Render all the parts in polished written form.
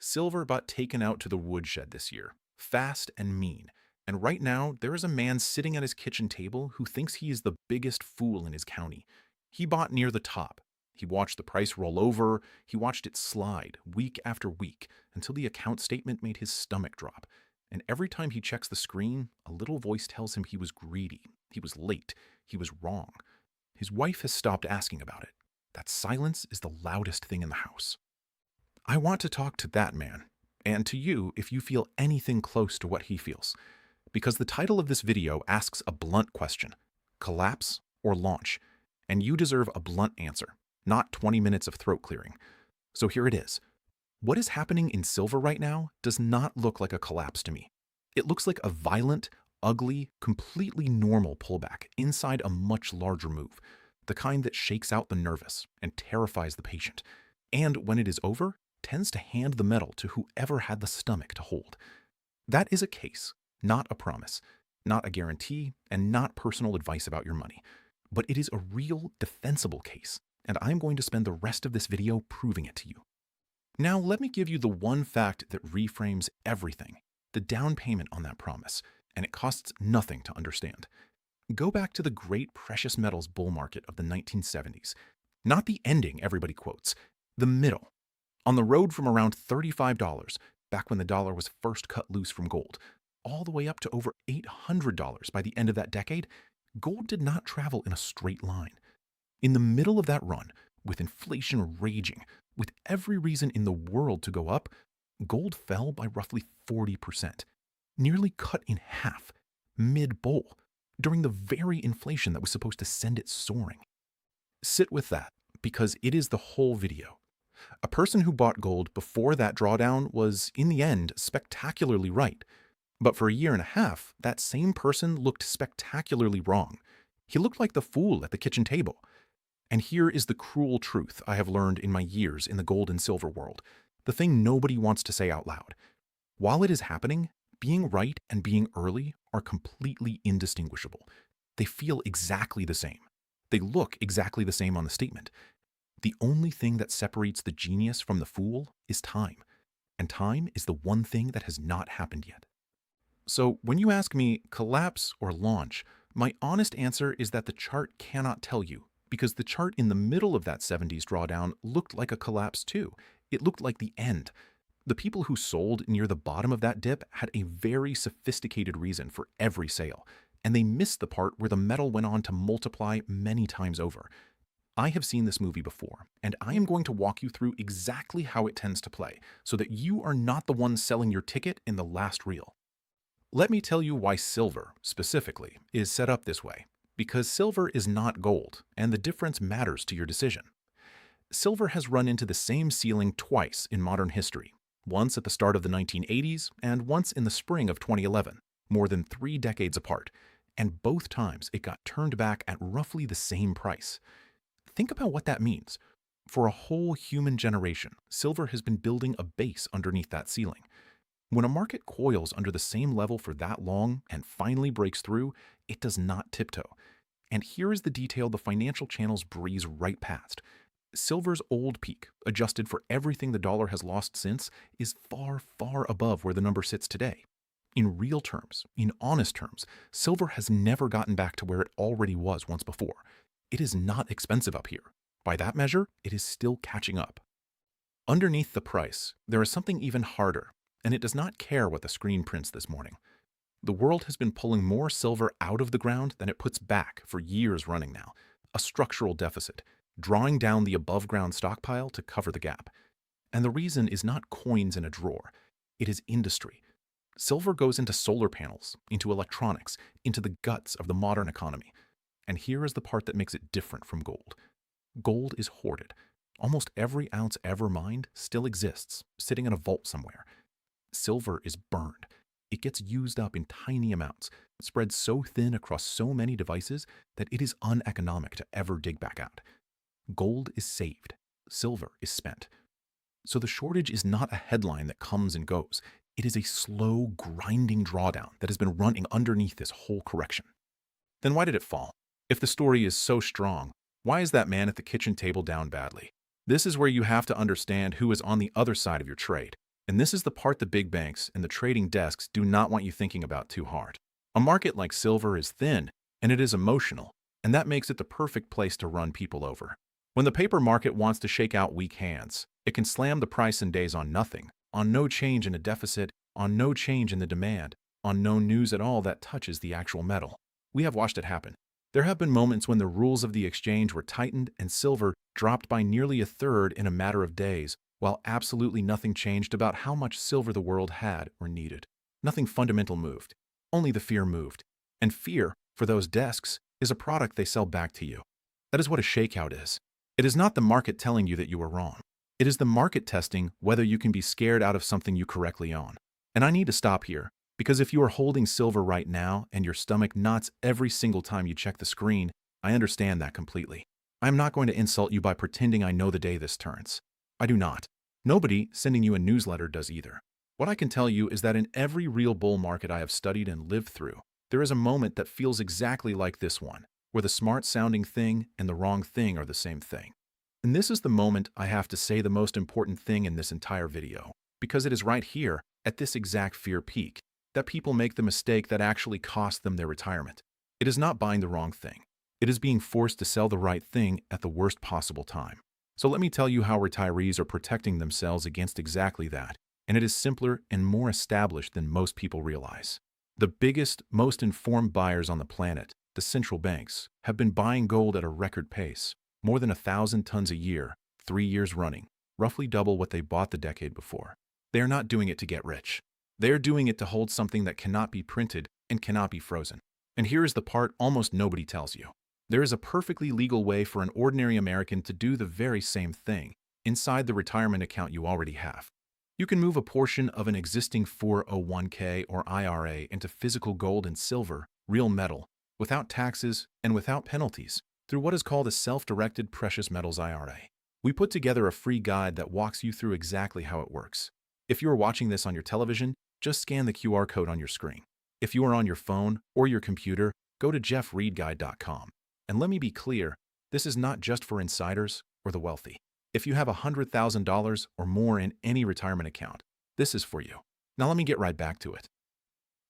Silver got taken out to the woodshed this year, fast and mean. And right now, there is a man sitting at his kitchen table who thinks he is the biggest fool in his county. He bought near the top. He watched the price roll over. He watched it slide week after week until the account statement made his stomach drop. And every time he checks the screen, a little voice tells him he was greedy, he was late, he was wrong. His wife has stopped asking about it. That silence is the loudest thing in the house. I want to talk to that man, and to you if you feel anything close to what he feels. Because the title of this video asks a blunt question: collapse or launch? And you deserve a blunt answer, not 20 minutes of throat clearing. So here it is. What is happening in silver right now does not look like a collapse to me. It looks like a violent, ugly, completely normal pullback inside a much larger move, the kind that shakes out the nervous and terrifies the patient, and when it is over, tends to hand the medal to whoever had the stomach to hold. That is a case, not a promise, not a guarantee, and not personal advice about your money. But it is a real, defensible case, and I'm going to spend the rest of this video proving it to you. Now, let me give you the one fact that reframes everything: the down payment on that promise, and it costs nothing to understand. Go back to the great precious metals bull market of the 1970s. Not the ending everybody quotes, the middle. On the road from around $35, back when the dollar was first cut loose from gold, all the way up to over $800 by the end of that decade, gold did not travel in a straight line. In the middle of that run, with inflation raging, with every reason in the world to go up, gold fell by roughly 40%, nearly cut in half, mid-bull, during the very inflation that was supposed to send it soaring. Sit with that, because it is the whole video. A person who bought gold before that drawdown was, in the end, spectacularly right. But for a year and a half, that same person looked spectacularly wrong. He looked like the fool at the kitchen table. And here is the cruel truth I have learned in my years in the gold and silver world, the thing nobody wants to say out loud. While it is happening, being right and being early are completely indistinguishable. They feel exactly the same. They look exactly the same on the statement. The only thing that separates the genius from the fool is time. And time is the one thing that has not happened yet. So when you ask me collapse or launch, my honest answer is that the chart cannot tell you, because the chart in the middle of that 70s drawdown looked like a collapse too. It looked like the end. The people who sold near the bottom of that dip had a very sophisticated reason for every sale, and they missed the part where the metal went on to multiply many times over. I have seen this movie before, and I am going to walk you through exactly how it tends to play, so that you are not the one selling your ticket in the last reel. Let me tell you why silver, specifically, is set up this way. Because silver is not gold, and the difference matters to your decision. Silver has run into the same ceiling twice in modern history, once at the start of the 1980s and once in the spring of 2011, more than 3 decades apart, and both times it got turned back at roughly the same price. Think about what that means. For a whole human generation, silver has been building a base underneath that ceiling. When a market coils under the same level for that long and finally breaks through, it does not tiptoe. And here is the detail the financial channels breeze right past. Silver's old peak, adjusted for everything the dollar has lost since, is far, far above where the number sits today. In real terms, in honest terms, silver has never gotten back to where it already was once before. It is not expensive up here. By that measure, it is still catching up. Underneath the price, there is something even harder, and it does not care what the screen prints this morning. The world has been pulling more silver out of the ground than it puts back for years running now, a structural deficit, drawing down the above-ground stockpile to cover the gap. And the reason is not coins in a drawer. It is industry. Silver goes into solar panels, into electronics, into the guts of the modern economy. And here is the part that makes it different from gold. Gold is hoarded. Almost every ounce ever mined still exists, sitting in a vault somewhere. Silver is burned. It gets used up in tiny amounts, spread so thin across so many devices that it is uneconomic to ever dig back out. Gold is saved. Silver is spent. So the shortage is not a headline that comes and goes. It is a slow, grinding drawdown that has been running underneath this whole correction. Then why did it fall? If the story is so strong, why is that man at the kitchen table down badly? This is where you have to understand who is on the other side of your trade. And this is the part the big banks and the trading desks do not want you thinking about too hard. A market like silver is thin, and it is emotional, and that makes it the perfect place to run people over. When the paper market wants to shake out weak hands, it can slam the price in days on nothing, on no change in a deficit, on no change in the demand, on no news at all that touches the actual metal. We have watched it happen. There have been moments when the rules of the exchange were tightened and silver dropped by nearly a third in a matter of days, while absolutely nothing changed about how much silver the world had or needed. Nothing fundamental moved. Only the fear moved. And fear, for those desks, is a product they sell back to you. That is what a shakeout is. It is not the market telling you that you are wrong. It is the market testing whether you can be scared out of something you correctly own. And I need to stop here, because if you are holding silver right now and your stomach knots every single time you check the screen, I understand that completely. I am not going to insult you by pretending I know the day this turns. I do not. Nobody sending you a newsletter does either. What I can tell you is that in every real bull market I have studied and lived through, there is a moment that feels exactly like this one, where the smart-sounding thing and the wrong thing are the same thing. And this is the moment I have to say the most important thing in this entire video, because it is right here, at this exact fear peak, that people make the mistake that actually cost them their retirement. It is not buying the wrong thing. It is being forced to sell the right thing at the worst possible time. So let me tell you how retirees are protecting themselves against exactly that, and it is simpler and more established than most people realize. The biggest, most informed buyers on the planet, the central banks, have been buying gold at a record pace, more than 1,000 tons a year, 3 years running, roughly double what they bought the decade before. They are not doing it to get rich. They are doing it to hold something that cannot be printed and cannot be frozen. And here is the part almost nobody tells you. There is a perfectly legal way for an ordinary American to do the very same thing inside the retirement account you already have. You can move a portion of an existing 401k or IRA into physical gold and silver, real metal, without taxes and without penalties, through what is called a self-directed precious metals IRA. We put together a free guide that walks you through exactly how it works. If you are watching this on your television, just scan the QR code on your screen. If you are on your phone or your computer, go to jeffreedguide.com. And let me be clear, this is not just for insiders or the wealthy. If you have $100,000 or more in any retirement account, this is for you. Now let me get right back to it,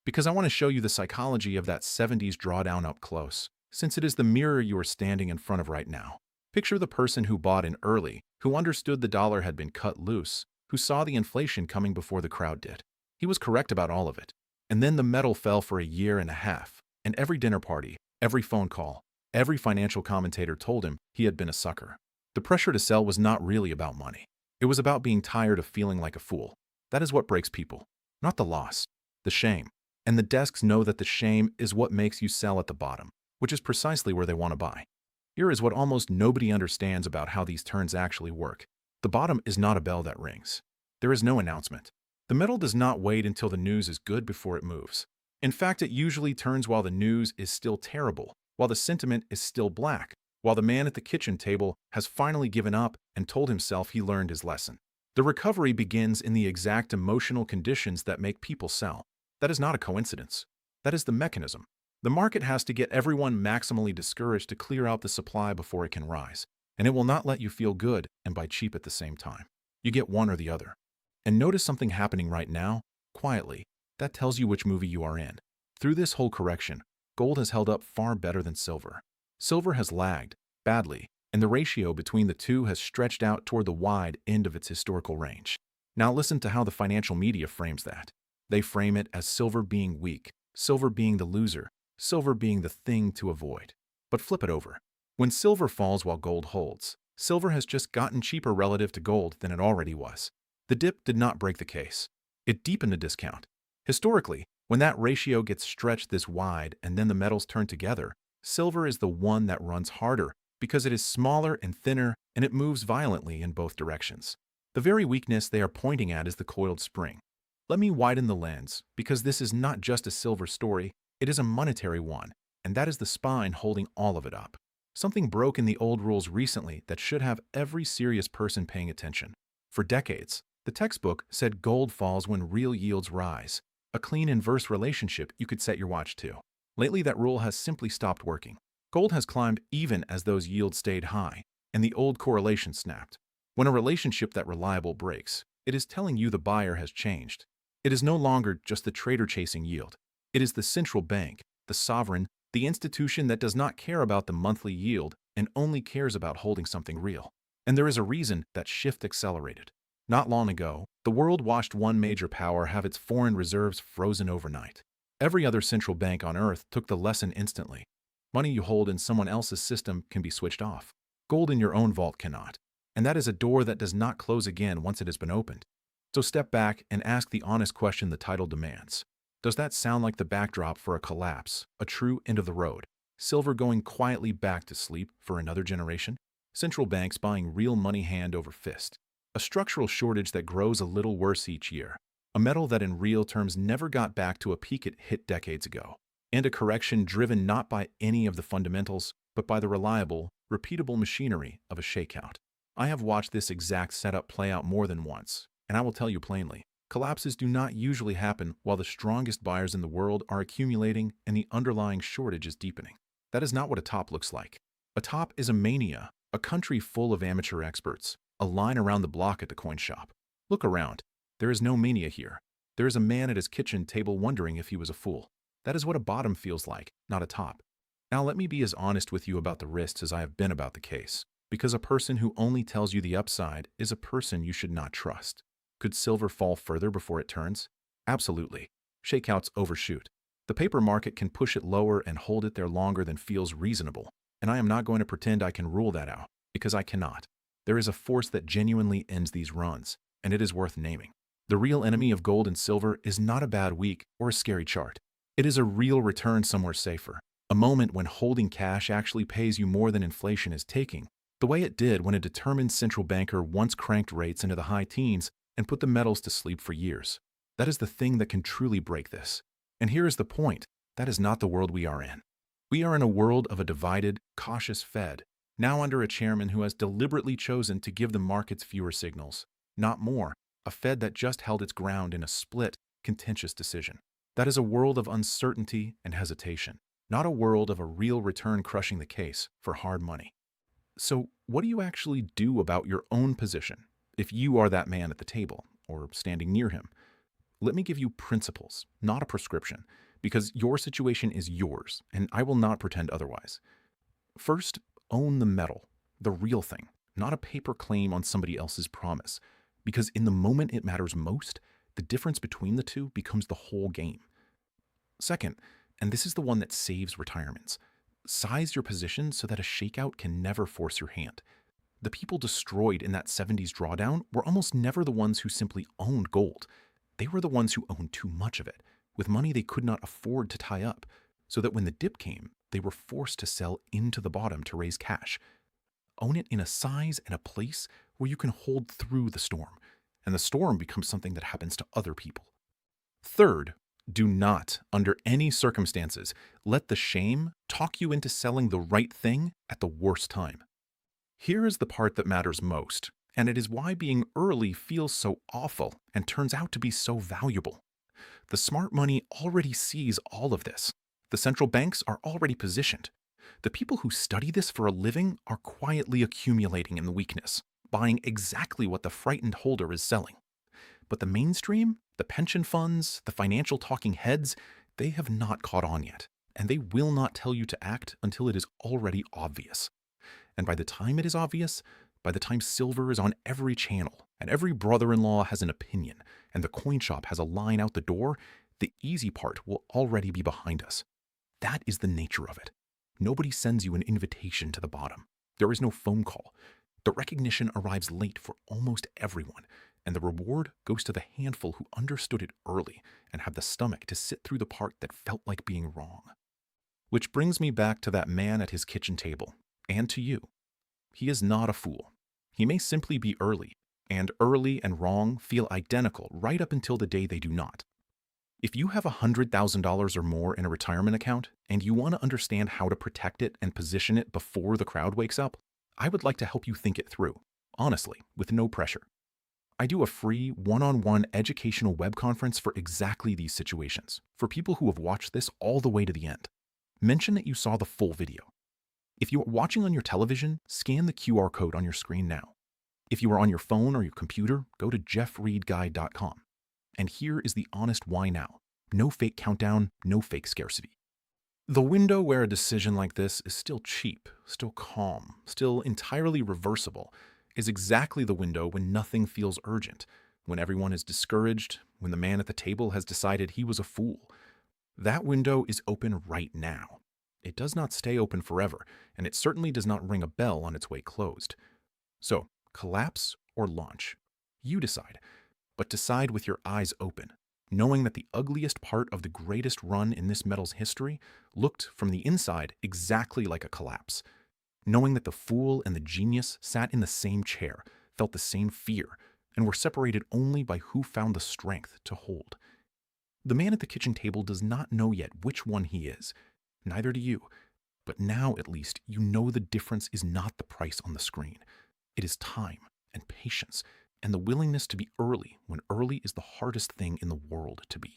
because I want to show you the psychology of that 70s drawdown up close, since it is the mirror you are standing in front of right now. Picture the person who bought in early, who understood the dollar had been cut loose, who saw the inflation coming before the crowd did. He was correct about all of it. And then the metal fell for a year and a half, and every dinner party, every phone call, every financial commentator told him he had been a sucker. The pressure to sell was not really about money. It was about being tired of feeling like a fool. That is what breaks people, not the loss, the shame. And the desks know that the shame is what makes you sell at the bottom, which is precisely where they want to buy. Here is what almost nobody understands about how these turns actually work. The bottom is not a bell that rings. There is no announcement. The metal does not wait until the news is good before it moves. In fact, it usually turns while the news is still terrible, while the sentiment is still black, while the man at the kitchen table has finally given up and told himself he learned his lesson. The recovery begins in the exact emotional conditions that make people sell. That is not a coincidence. That is the mechanism. The market has to get everyone maximally discouraged to clear out the supply before it can rise, and it will not let you feel good and buy cheap at the same time. You get one or the other. And notice something happening right now, quietly, that tells you which movie you are in. Through this whole correction, gold has held up far better than silver. Silver has lagged, badly, and the ratio between the two has stretched out toward the wide end of its historical range. Now listen to how the financial media frames that. They frame it as silver being weak, silver being the loser, silver being the thing to avoid. But flip it over. When silver falls while gold holds, silver has just gotten cheaper relative to gold than it already was. The dip did not break the case. It deepened the discount. Historically, when that ratio gets stretched this wide and then the metals turn together, silver is the one that runs harder because it is smaller and thinner and it moves violently in both directions. The very weakness they are pointing at is the coiled spring. Let me widen the lens, because this is not just a silver story, it is a monetary one, and that is the spine holding all of it up. Something broke in the old rules recently that should have every serious person paying attention. For decades, the textbook said gold falls when real yields rise, a clean inverse relationship you could set your watch to. Lately, that rule has simply stopped working. Gold has climbed even as those yields stayed high, and the old correlation snapped. When a relationship that reliable breaks, It is telling you the buyer has changed. It is no longer just the trader chasing yield. It is the central bank, the sovereign, the institution that does not care about the monthly yield and only cares about holding something real. And there is a reason that shift accelerated. Not long ago, the world watched one major power have its foreign reserves frozen overnight. Every other central bank on earth took the lesson instantly. Money you hold in someone else's system can be switched off. Gold in your own vault cannot. And that is a door that does not close again once it has been opened. So step back and ask the honest question the title demands. Does that sound like the backdrop for a collapse, a true end of the road? Silver going quietly back to sleep for another generation? Central banks buying real money hand over fist? A structural shortage that grows a little worse each year? A metal that in real terms never got back to a peak it hit decades ago? And a correction driven not by any of the fundamentals, but by the reliable, repeatable machinery of a shakeout. I have watched this exact setup play out more than once, and I will tell you plainly, collapses do not usually happen while the strongest buyers in the world are accumulating and the underlying shortage is deepening. That is not what a top looks like. A top is a mania, a country full of amateur experts, a line around the block at the coin shop. Look around. There is no mania here. There is a man at his kitchen table wondering if he was a fool. That is what a bottom feels like, not a top. Now let me be as honest with you about the risks as I have been about the case, because a person who only tells you the upside is a person you should not trust. Could silver fall further before it turns? Absolutely. Shakeouts overshoot. The paper market can push it lower and hold it there longer than feels reasonable, and I am not going to pretend I can rule that out, because I cannot. There is a force that genuinely ends these runs, and it is worth naming. The real enemy of gold and silver is not a bad week or a scary chart. It is a real return somewhere safer, a moment when holding cash actually pays you more than inflation is taking, the way it did when a determined central banker once cranked rates into the high teens and put the metals to sleep for years. That is the thing that can truly break this. And here is the point. That is not the world we are in. We are in a world of a divided, cautious Fed, now under a chairman who has deliberately chosen to give the markets fewer signals, not more, a Fed that just held its ground in a split, contentious decision. That is a world of uncertainty and hesitation, not a world of a real return crushing the case for hard money. So what do you actually do about your own position if you are that man at the table or standing near him? Let me give you principles, not a prescription, because your situation is yours, and I will not pretend otherwise. First, own the metal, the real thing, not a paper claim on somebody else's promise, because in the moment it matters most, the difference between the two becomes the whole game. Second, and this is the one that saves retirements, size your position so that a shakeout can never force your hand. The people destroyed in that 70s drawdown were almost never the ones who simply owned gold. They were the ones who owned too much of it, with money they could not afford to tie up, so that when the dip came, they were forced to sell into the bottom to raise cash. Own it in a size and a place where you can hold through the storm, and the storm becomes something that happens to other people. Third, do not, under any circumstances, let the shame talk you into selling the right thing at the worst time. Here is the part that matters most, and it is why being early feels so awful and turns out to be so valuable. The smart money already sees all of this. The central banks are already positioned. The people who study this for a living are quietly accumulating in the weakness, buying exactly what the frightened holder is selling. But the mainstream, the pension funds, the financial talking heads, they have not caught on yet, and they will not tell you to act until it is already obvious. And by the time it is obvious, by the time silver is on every channel, and every brother-in-law has an opinion, and the coin shop has a line out the door, the easy part will already be behind us. That is the nature of it. Nobody sends you an invitation to the bottom. There is no phone call. The recognition arrives late for almost everyone, and the reward goes to the handful who understood it early and have the stomach to sit through the part that felt like being wrong. Which brings me back to that man at his kitchen table, and to you. He is not a fool. He may simply be early, and early and wrong feel identical right up until the day they do not. If you have $100,000 or more in a retirement account, and you want to understand how to protect it and position it before the crowd wakes up, I would like to help you think it through, honestly, with no pressure. I do a free one-on-one educational web conference for exactly these situations, for people who have watched this all the way to the end. Mention that you saw the full video. If you are watching on your television, scan the QR code on your screen now. If you are on your phone or your computer, go to jeffreedguide.com. And here is the honest why now. No fake countdown, no fake scarcity. The window where a decision like this is still cheap, still calm, still entirely reversible, is exactly the window when nothing feels urgent, when everyone is discouraged, when the man at the table has decided he was a fool. That window is open right now. It does not stay open forever, and it certainly does not ring a bell on its way closed. So, collapse or launch? You decide, but decide with your eyes open, knowing that the ugliest part of the greatest run in this metal's history looked from the inside exactly like a collapse. Knowing that the fool and the genius sat in the same chair, felt the same fear, and were separated only by who found the strength to hold. The man at the kitchen table does not know yet which one he is. Neither do you. But now, at least, you know the difference is not the price on the screen. It is time and patience and the willingness to be early when early is the hardest thing in the world to be.